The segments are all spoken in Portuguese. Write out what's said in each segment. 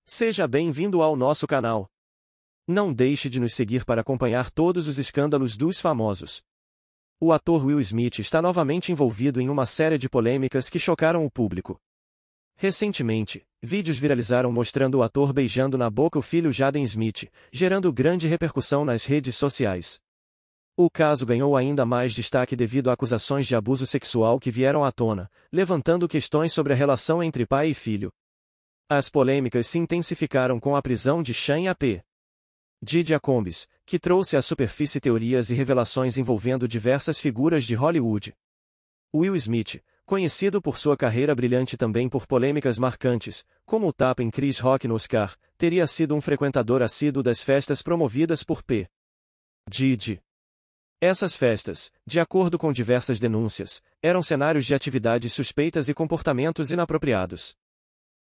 Seja bem-vindo ao nosso canal. Não deixe de nos seguir para acompanhar todos os escândalos dos famosos. O ator Will Smith está novamente envolvido em uma série de polêmicas que chocaram o público. Recentemente, vídeos viralizaram mostrando o ator beijando na boca o filho Jaden Smith, gerando grande repercussão nas redes sociais. O caso ganhou ainda mais destaque devido a acusações de abuso sexual que vieram à tona, levantando questões sobre a relação entre pai e filho. As polêmicas se intensificaram com a prisão de Sean P. Diddy Combs, que trouxe à superfície teorias e revelações envolvendo diversas figuras de Hollywood. Will Smith, conhecido por sua carreira brilhante também por polêmicas marcantes, como o tapa em Chris Rock no Oscar, teria sido um frequentador assíduo das festas promovidas por P. Diddy. Essas festas, de acordo com diversas denúncias, eram cenários de atividades suspeitas e comportamentos inapropriados.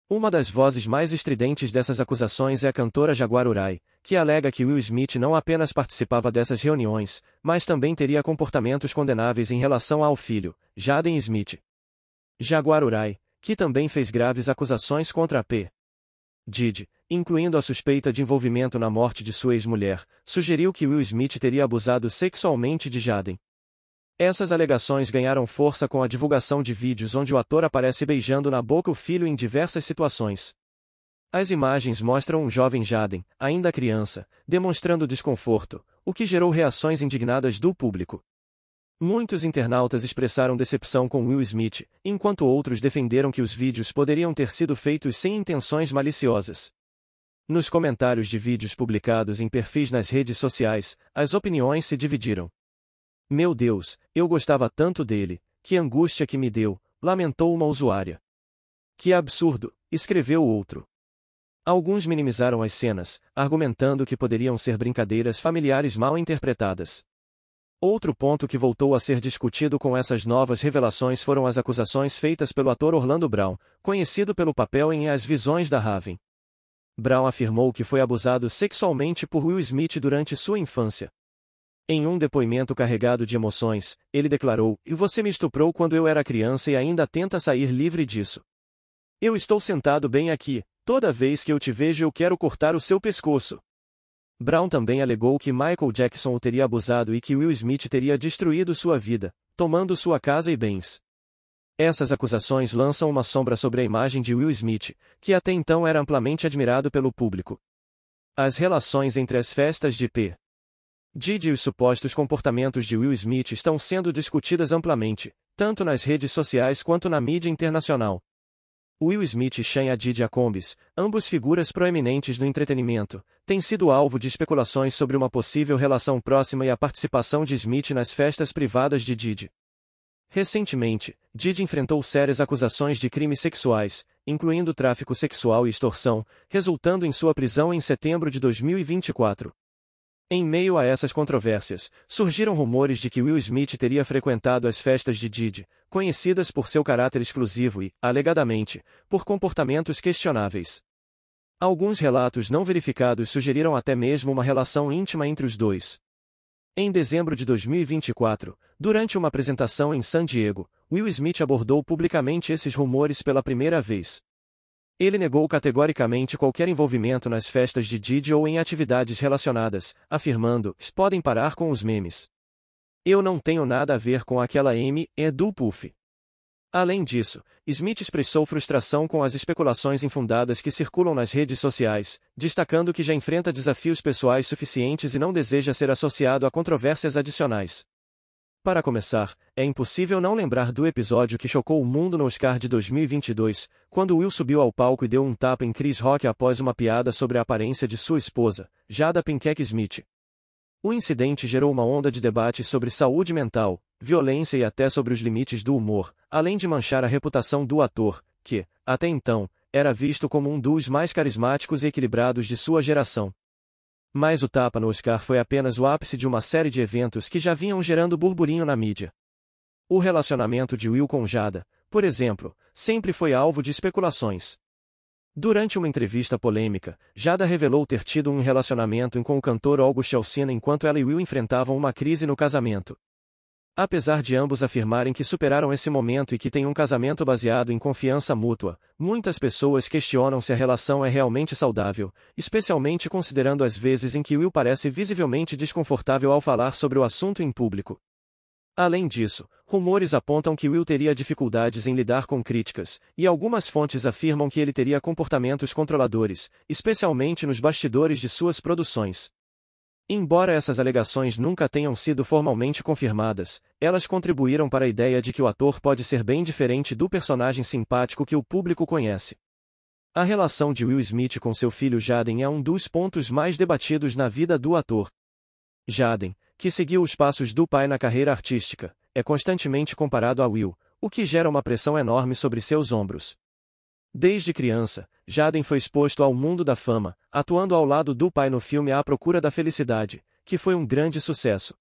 Uma das vozes mais estridentes dessas acusações é a cantora Jaguar Wright, que alega que Will Smith não apenas participava dessas reuniões, mas também teria comportamentos condenáveis em relação ao filho, Jaden Smith. Jaguar Wright, que também fez graves acusações contra a P. Diddy, incluindo a suspeita de envolvimento na morte de sua ex-mulher, sugeriu que Will Smith teria abusado sexualmente de Jaden. Essas alegações ganharam força com a divulgação de vídeos onde o ator aparece beijando na boca o filho em diversas situações. As imagens mostram um jovem Jaden, ainda criança, demonstrando desconforto, o que gerou reações indignadas do público. Muitos internautas expressaram decepção com Will Smith, enquanto outros defenderam que os vídeos poderiam ter sido feitos sem intenções maliciosas. Nos comentários de vídeos publicados em perfis nas redes sociais, as opiniões se dividiram. "Meu Deus, eu gostava tanto dele, que angústia que me deu", lamentou uma usuária. "Que absurdo", escreveu outro. Alguns minimizaram as cenas, argumentando que poderiam ser brincadeiras familiares mal interpretadas. Outro ponto que voltou a ser discutido com essas novas revelações foram as acusações feitas pelo ator Orlando Brown, conhecido pelo papel em As Visões da Raven. Brown afirmou que foi abusado sexualmente por Will Smith durante sua infância. Em um depoimento carregado de emoções, ele declarou: "E você me estuprou quando eu era criança e ainda tenta sair livre disso. Eu estou sentado bem aqui, toda vez que eu te vejo eu quero cortar o seu pescoço." Brown também alegou que Michael Jackson o teria abusado e que Will Smith teria destruído sua vida, tomando sua casa e bens. Essas acusações lançam uma sombra sobre a imagem de Will Smith, que até então era amplamente admirado pelo público. As relações entre as festas de P. Diddy e os supostos comportamentos de Will Smith estão sendo discutidas amplamente, tanto nas redes sociais quanto na mídia internacional. Will Smith e Sean Diddy Combs, ambos figuras proeminentes no entretenimento, têm sido alvo de especulações sobre uma possível relação próxima e a participação de Smith nas festas privadas de Diddy. Recentemente, Diddy enfrentou sérias acusações de crimes sexuais, incluindo tráfico sexual e extorsão, resultando em sua prisão em setembro de 2024. Em meio a essas controvérsias, surgiram rumores de que Will Smith teria frequentado as festas de Diddy, conhecidas por seu caráter exclusivo e, alegadamente, por comportamentos questionáveis. Alguns relatos não verificados sugeriram até mesmo uma relação íntima entre os dois. Em dezembro de 2024, durante uma apresentação em San Diego, Will Smith abordou publicamente esses rumores pela primeira vez. Ele negou categoricamente qualquer envolvimento nas festas de Diddy ou em atividades relacionadas, afirmando: "Podem parar com os memes. Eu não tenho nada a ver com aquela M, é do Puff." Além disso, Smith expressou frustração com as especulações infundadas que circulam nas redes sociais, destacando que já enfrenta desafios pessoais suficientes e não deseja ser associado a controvérsias adicionais. Para começar, é impossível não lembrar do episódio que chocou o mundo no Oscar de 2022, quando Will subiu ao palco e deu um tapa em Chris Rock após uma piada sobre a aparência de sua esposa, Jada Pinkett Smith. O incidente gerou uma onda de debates sobre saúde mental, violência e até sobre os limites do humor, além de manchar a reputação do ator, que, até então, era visto como um dos mais carismáticos e equilibrados de sua geração. Mas o tapa no Oscar foi apenas o ápice de uma série de eventos que já vinham gerando burburinho na mídia. O relacionamento de Will com Jada, por exemplo, sempre foi alvo de especulações. Durante uma entrevista polêmica, Jada revelou ter tido um relacionamento com o cantor August Alsina enquanto ela e Will enfrentavam uma crise no casamento. Apesar de ambos afirmarem que superaram esse momento e que têm um casamento baseado em confiança mútua, muitas pessoas questionam se a relação é realmente saudável, especialmente considerando as vezes em que Will parece visivelmente desconfortável ao falar sobre o assunto em público. Além disso, rumores apontam que Will teria dificuldades em lidar com críticas, e algumas fontes afirmam que ele teria comportamentos controladores, especialmente nos bastidores de suas produções. Embora essas alegações nunca tenham sido formalmente confirmadas, elas contribuíram para a ideia de que o ator pode ser bem diferente do personagem simpático que o público conhece. A relação de Will Smith com seu filho Jaden é um dos pontos mais debatidos na vida do ator. Jaden, que seguiu os passos do pai na carreira artística, é constantemente comparado a Will, o que gera uma pressão enorme sobre seus ombros. Desde criança, Jaden foi exposto ao mundo da fama, atuando ao lado do pai no filme À Procura da Felicidade, que foi um grande sucesso.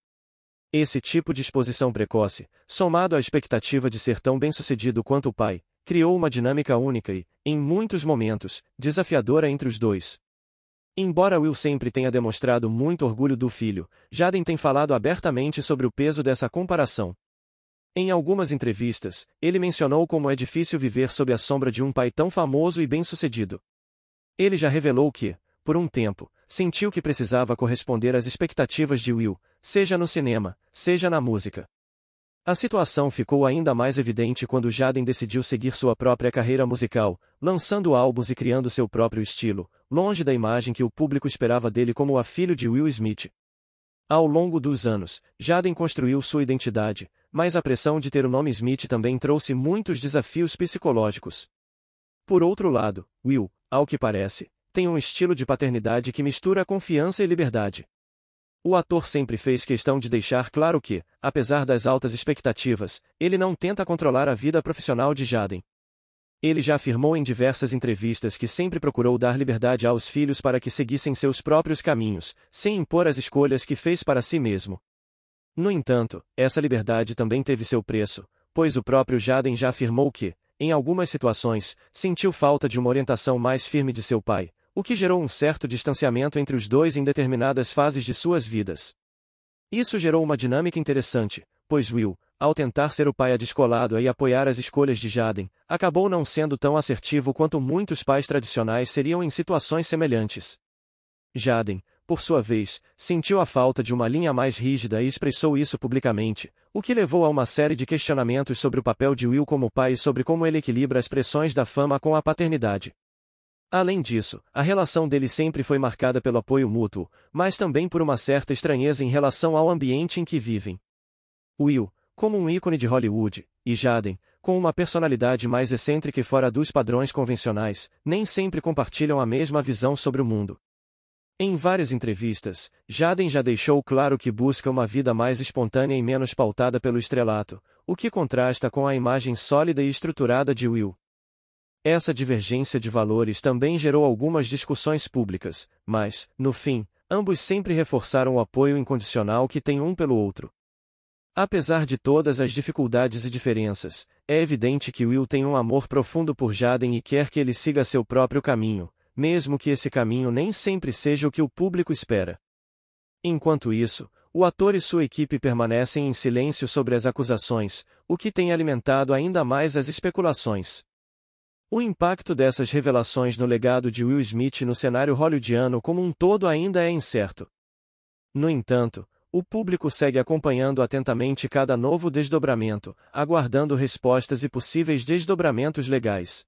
Esse tipo de exposição precoce, somado à expectativa de ser tão bem-sucedido quanto o pai, criou uma dinâmica única e, em muitos momentos, desafiadora entre os dois. Embora Will sempre tenha demonstrado muito orgulho do filho, Jaden tem falado abertamente sobre o peso dessa comparação. Em algumas entrevistas, ele mencionou como é difícil viver sob a sombra de um pai tão famoso e bem-sucedido. Ele já revelou que, por um tempo, sentiu que precisava corresponder às expectativas de Will, seja no cinema, seja na música. A situação ficou ainda mais evidente quando Jaden decidiu seguir sua própria carreira musical, lançando álbuns e criando seu próprio estilo, longe da imagem que o público esperava dele como a filho de Will Smith. Ao longo dos anos, Jaden construiu sua identidade, mas a pressão de ter o nome Smith também trouxe muitos desafios psicológicos. Por outro lado, Will, ao que parece, tem um estilo de paternidade que mistura confiança e liberdade. O ator sempre fez questão de deixar claro que, apesar das altas expectativas, ele não tenta controlar a vida profissional de Jaden. Ele já afirmou em diversas entrevistas que sempre procurou dar liberdade aos filhos para que seguissem seus próprios caminhos, sem impor as escolhas que fez para si mesmo. No entanto, essa liberdade também teve seu preço, pois o próprio Jaden já afirmou que, em algumas situações, sentiu falta de uma orientação mais firme de seu pai, o que gerou um certo distanciamento entre os dois em determinadas fases de suas vidas. Isso gerou uma dinâmica interessante, pois Will, ao tentar ser o pai descolado e apoiar as escolhas de Jaden, acabou não sendo tão assertivo quanto muitos pais tradicionais seriam em situações semelhantes. Jaden, por sua vez, sentiu a falta de uma linha mais rígida e expressou isso publicamente, o que levou a uma série de questionamentos sobre o papel de Will como pai e sobre como ele equilibra as pressões da fama com a paternidade. Além disso, a relação deles sempre foi marcada pelo apoio mútuo, mas também por uma certa estranheza em relação ao ambiente em que vivem. Will, como um ícone de Hollywood, e Jaden, com uma personalidade mais excêntrica e fora dos padrões convencionais, nem sempre compartilham a mesma visão sobre o mundo. Em várias entrevistas, Jaden já deixou claro que busca uma vida mais espontânea e menos pautada pelo estrelato, o que contrasta com a imagem sólida e estruturada de Will. Essa divergência de valores também gerou algumas discussões públicas, mas, no fim, ambos sempre reforçaram o apoio incondicional que têm um pelo outro. Apesar de todas as dificuldades e diferenças, é evidente que Will tem um amor profundo por Jaden e quer que ele siga seu próprio caminho, mesmo que esse caminho nem sempre seja o que o público espera. Enquanto isso, o ator e sua equipe permanecem em silêncio sobre as acusações, o que tem alimentado ainda mais as especulações. O impacto dessas revelações no legado de Will Smith no cenário hollywoodiano como um todo ainda é incerto. No entanto, o público segue acompanhando atentamente cada novo desdobramento, aguardando respostas e possíveis desdobramentos legais.